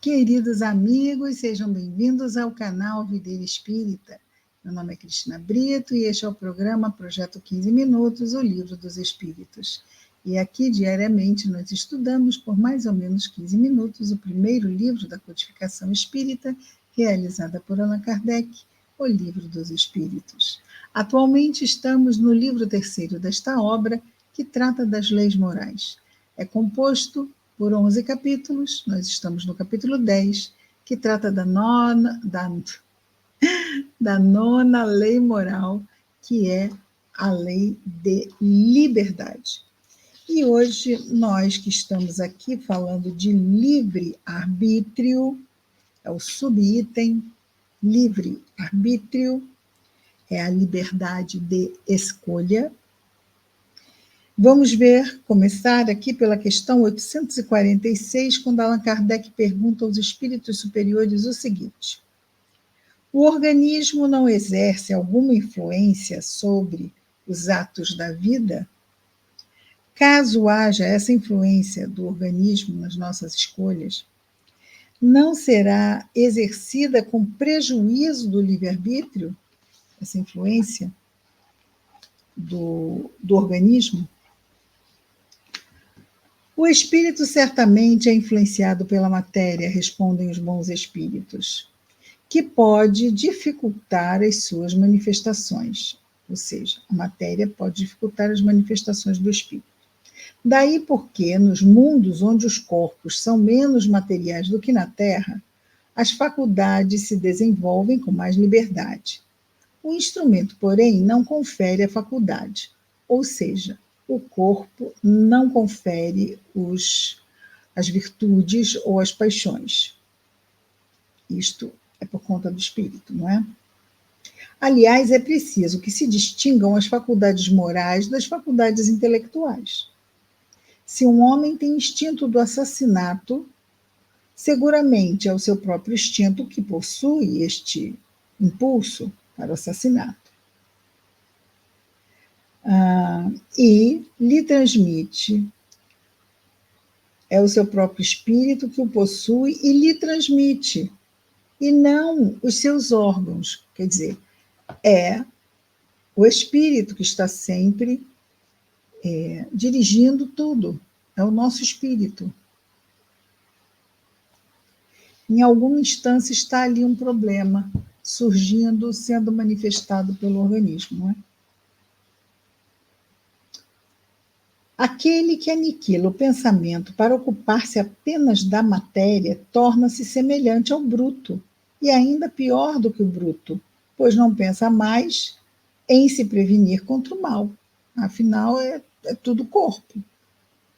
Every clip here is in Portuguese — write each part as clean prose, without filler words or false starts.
Queridos amigos, sejam bem-vindos ao canal Videira Espírita. Meu nome é Cristina Brito e este é o programa Projeto 15 Minutos, o Livro dos Espíritos. E aqui, diariamente, nós estudamos por mais ou menos 15 minutos o primeiro livro da codificação espírita, realizada por Allan Kardec, o Livro dos Espíritos. Atualmente estamos no livro terceiro desta obra, que trata das leis morais. É composto por 11 capítulos, nós estamos no capítulo 10, que trata da nona lei moral, que é a lei de liberdade. E hoje, nós que estamos aqui falando de livre-arbítrio, é o subitem, livre-arbítrio, é a liberdade de escolha. Vamos começar aqui pela questão 846, quando Allan Kardec pergunta aos espíritos superiores o seguinte: o organismo não exerce alguma influência sobre os atos da vida? Caso haja essa influência do organismo nas nossas escolhas, não será exercida com prejuízo do livre-arbítrio, essa influência do organismo? O espírito certamente é influenciado pela matéria, respondem os bons espíritos, que pode dificultar as suas manifestações. Ou seja, a matéria pode dificultar as manifestações do espírito. Daí porque, nos mundos onde os corpos são menos materiais do que na Terra, as faculdades se desenvolvem com mais liberdade. O instrumento, porém, não confere a faculdade, ou seja, o corpo não confere as virtudes ou as paixões. Isto é por conta do espírito, não é? Aliás, é preciso que se distingam as faculdades morais das faculdades intelectuais. Se um homem tem instinto do assassinato, seguramente é o seu próprio instinto que possui este impulso para o assassinato. E lhe transmite, é o seu próprio espírito que o possui e lhe transmite, e não os seus órgãos. Quer dizer, é o espírito que está sempre dirigindo tudo, é o nosso espírito. Em alguma instância está ali um problema surgindo, sendo manifestado pelo organismo, não é? Aquele que aniquila o pensamento para ocupar-se apenas da matéria torna-se semelhante ao bruto, e ainda pior do que o bruto, pois não pensa mais em se prevenir contra o mal. Afinal, é tudo corpo.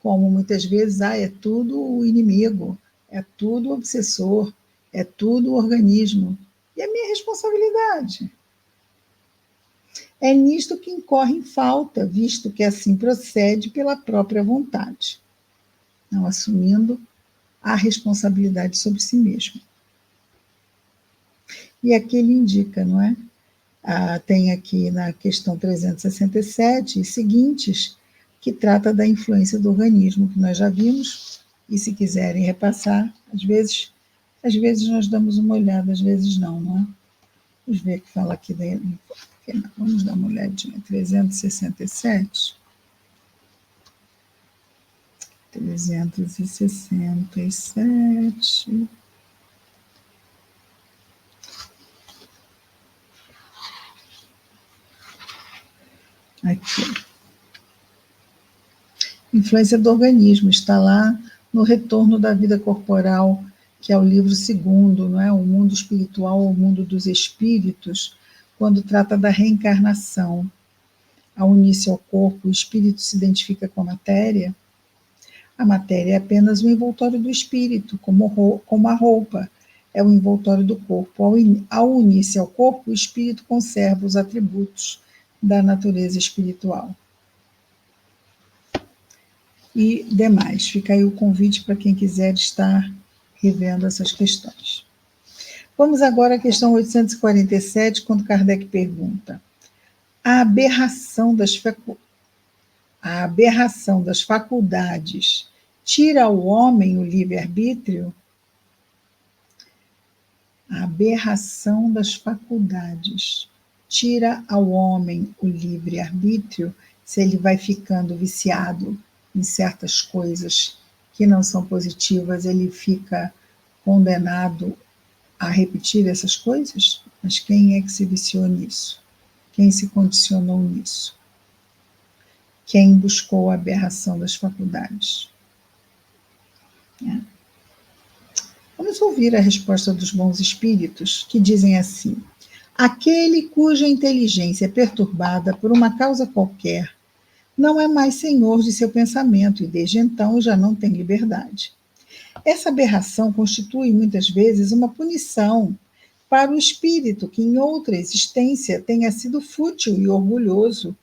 Como muitas vezes, é tudo o inimigo, é tudo o obsessor, é tudo o organismo. E é minha responsabilidade. É nisto que incorre em falta, visto que assim procede pela própria vontade, não assumindo a responsabilidade sobre si mesmo. E aqui ele indica, não é? Tem aqui na questão 367 e seguintes, que trata da influência do organismo, que nós já vimos, e se quiserem repassar, às vezes nós damos uma olhada, às vezes não, não é? Vamos ver o que fala aqui da... Vamos dar uma olhadinha. 367. 367. Aqui. Influência do organismo está lá no Retorno da Vida Corporal, que é o livro segundo, não é? O mundo espiritual, o mundo dos espíritos, quando trata da reencarnação. Ao unir-se ao corpo, o espírito se identifica com a matéria. A matéria é apenas o envoltório do espírito, como a roupa é o envoltório do corpo. Ao unir-se ao corpo, o espírito conserva os atributos da natureza espiritual. E demais. Fica aí o convite para quem quiser estar revendo essas questões. Vamos agora à questão 847, quando Kardec pergunta: a aberração das faculdades tira ao homem o livre-arbítrio? A aberração das faculdades tira ao homem o livre-arbítrio. Se ele vai ficando viciado em certas coisas que não são positivas, ele fica condenado a repetir essas coisas? Mas quem é que se viciou nisso? Quem se condicionou nisso? Quem buscou a aberração das faculdades? Vamos ouvir a resposta dos bons espíritos, que dizem assim: aquele cuja inteligência é perturbada por uma causa qualquer não é mais senhor de seu pensamento e, desde então, já não tem liberdade. Essa aberração constitui, muitas vezes, uma punição para o espírito que, em outra existência, tenha sido fútil e orgulhoso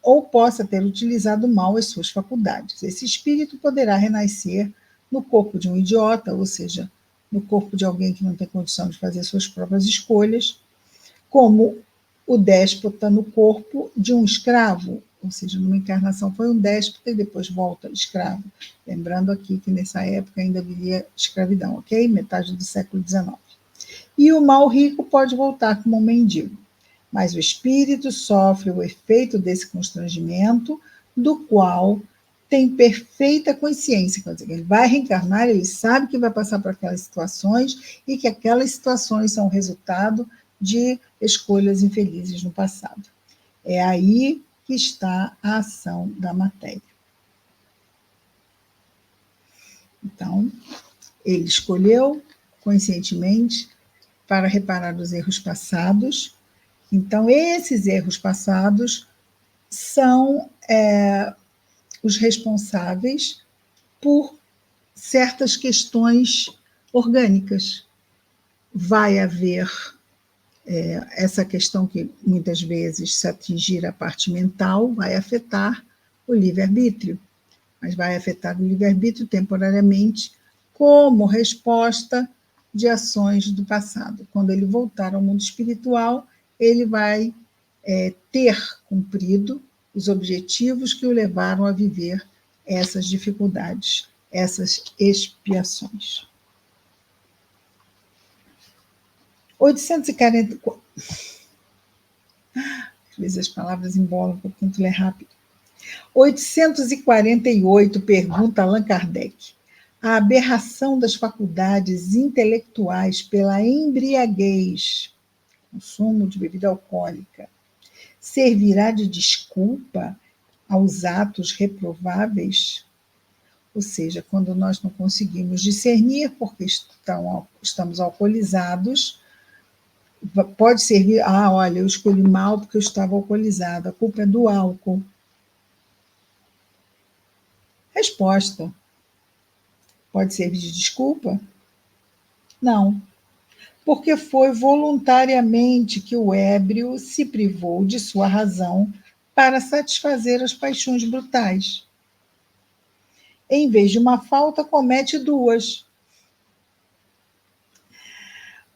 ou possa ter utilizado mal as suas faculdades. Esse espírito poderá renascer no corpo de um idiota, ou seja, no corpo de alguém que não tem condição de fazer suas próprias escolhas, como o déspota no corpo de um escravo, ou seja, numa encarnação foi um déspota e depois volta escravo. Lembrando aqui que nessa época ainda vivia escravidão, ok? Metade do século XIX. E o mal rico pode voltar como um mendigo, mas o espírito sofre o efeito desse constrangimento, do qual tem perfeita consciência. Quer dizer, ele vai reencarnar, ele sabe que vai passar por aquelas situações e que aquelas situações são resultado de escolhas infelizes no passado. É aí que está a ação da matéria. Então, ele escolheu conscientemente para reparar os erros passados. Então, esses erros passados são os responsáveis por certas questões orgânicas. Vai haver essa questão que muitas vezes, se atingir a parte mental, vai afetar o livre-arbítrio, mas vai afetar o livre-arbítrio temporariamente como resposta de ações do passado. Quando ele voltar ao mundo espiritual, ele vai ter cumprido os objetivos que o levaram a viver essas dificuldades, essas expiações. 844. Às vezes as palavras embolam, porque eu tento ler rápido. 848, pergunta Allan Kardec. A aberração das faculdades intelectuais pela embriaguez, consumo de bebida alcoólica, servirá de desculpa aos atos reprováveis? Ou seja, quando nós não conseguimos discernir porque estamos alcoolizados, pode servir, olha, eu escolhi mal porque eu estava alcoolizado, a culpa é do álcool. Resposta: pode servir de desculpa? Não, porque foi voluntariamente que o ébrio se privou de sua razão para satisfazer as paixões brutais. Em vez de uma falta, comete duas.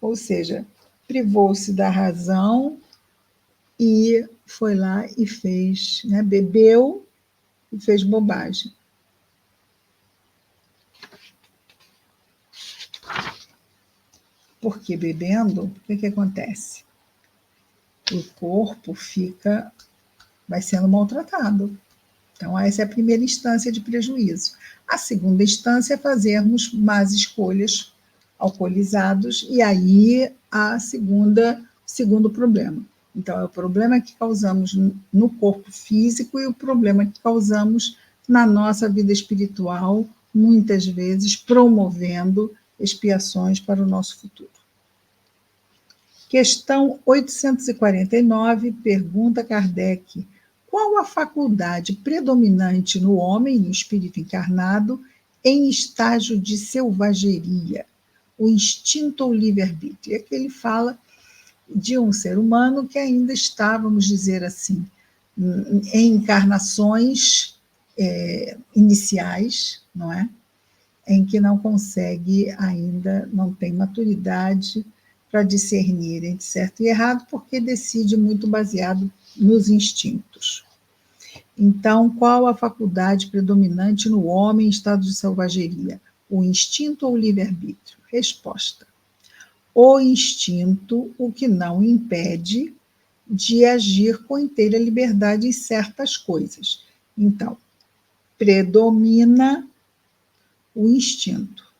Ou seja, privou-se da razão e foi lá e fez, bebeu e fez bobagem. Porque bebendo, o que acontece? O corpo vai sendo maltratado. Então, essa é a primeira instância de prejuízo. A segunda instância é fazermos más escolhas alcoolizados, e aí segundo problema. Então, é o problema que causamos no corpo físico e o problema que causamos na nossa vida espiritual, muitas vezes promovendo expiações para o nosso futuro. Questão 849, pergunta Kardec: qual a faculdade predominante no homem, no espírito encarnado, em estágio de selvageria? O instinto ou livre-arbítrio? É que ele fala de um ser humano que ainda está, vamos dizer assim, em encarnações iniciais, não é? Em que não consegue ainda, não tem maturidade para discernir entre certo e errado, porque decide muito baseado nos instintos. Então, qual a faculdade predominante no homem em estado de selvageria? O instinto ou o livre-arbítrio? Resposta: o instinto, o que não impede de agir com inteira liberdade em certas coisas. Então, predomina o instinto,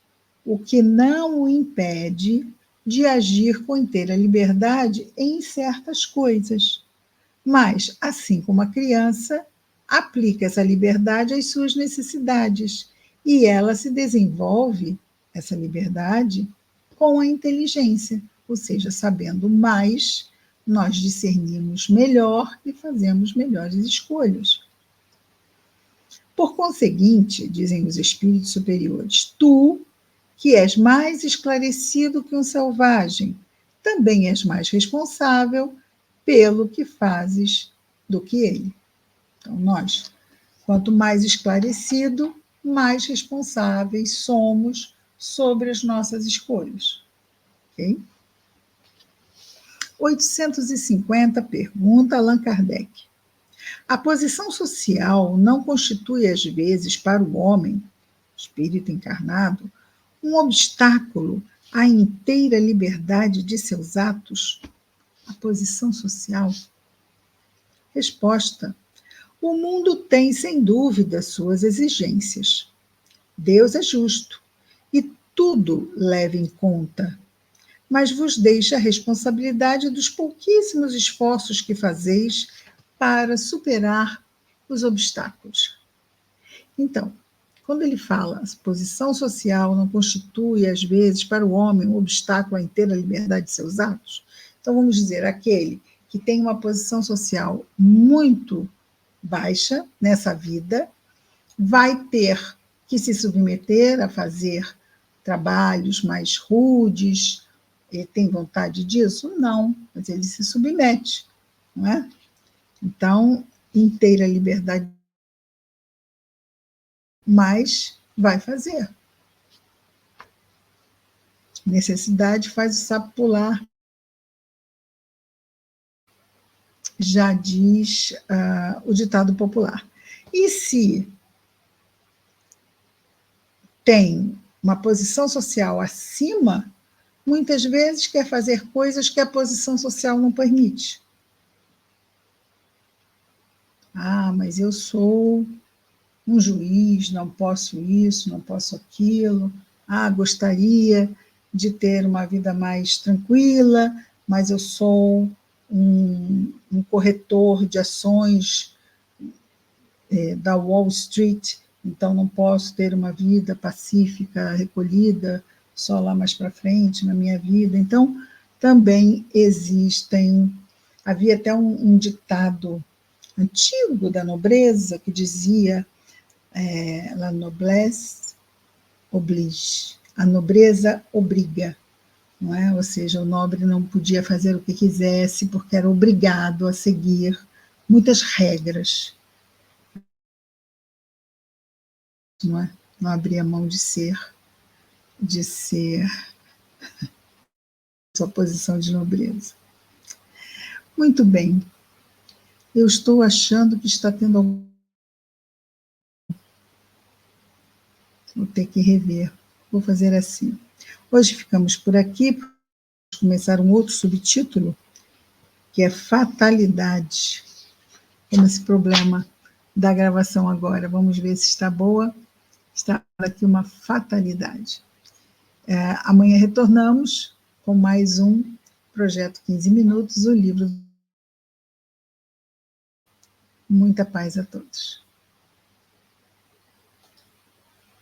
o que não o impede de agir com inteira liberdade em certas coisas. Mas, assim como a criança, aplica essa liberdade às suas necessidades e ela se desenvolve, essa liberdade, com a inteligência, ou seja, sabendo mais, nós discernimos melhor e fazemos melhores escolhas. Por conseguinte, dizem os espíritos superiores, tu, que és mais esclarecido que um selvagem, também és mais responsável pelo que fazes do que ele. Então, nós, quanto mais esclarecido, mais responsáveis somos sobre as nossas escolhas. Ok? 850, pergunta Allan Kardec. A posição social não constitui, às vezes, para o homem, espírito encarnado, um obstáculo à inteira liberdade de seus atos? A posição social? Resposta: o mundo tem, sem dúvida, suas exigências. Deus é justo e tudo leva em conta, mas vos deixa a responsabilidade dos pouquíssimos esforços que fazeis para superar os obstáculos. Então, quando ele fala, a posição social não constitui, às vezes, para o homem um obstáculo à inteira liberdade de seus atos, então vamos dizer, aquele que tem uma posição social muito baixa nessa vida, vai ter que se submeter a fazer trabalhos mais rudes. Ele tem vontade disso? Não, mas ele se submete, não é? Então, inteira liberdade, mas vai fazer. Necessidade faz o sapo pular, já diz o ditado popular. E se tem uma posição social acima, muitas vezes quer fazer coisas que a posição social não permite. Ah, mas eu sou um juiz, não posso isso, não posso aquilo. Ah, gostaria de ter uma vida mais tranquila, mas eu sou um corretor de ações da Wall Street, então não posso ter uma vida pacífica, recolhida, só lá mais para frente na minha vida. Então, também havia até um ditado antigo da nobreza que dizia la noblesse oblige, a nobreza obriga, não é? Ou seja, o nobre não podia fazer o que quisesse porque era obrigado a seguir muitas regras, não é? Não abria mão de ser sua posição de nobreza. Muito bem. Eu estou achando que está tendo algum... Vou ter que rever. Vou fazer assim. Hoje ficamos por aqui. Vamos começar um outro subtítulo, que é fatalidade. Como esse problema da gravação agora. Vamos ver se está boa. Está aqui uma fatalidade. Amanhã retornamos com mais um Projeto 15 Minutos, o livro. Muita paz a todos.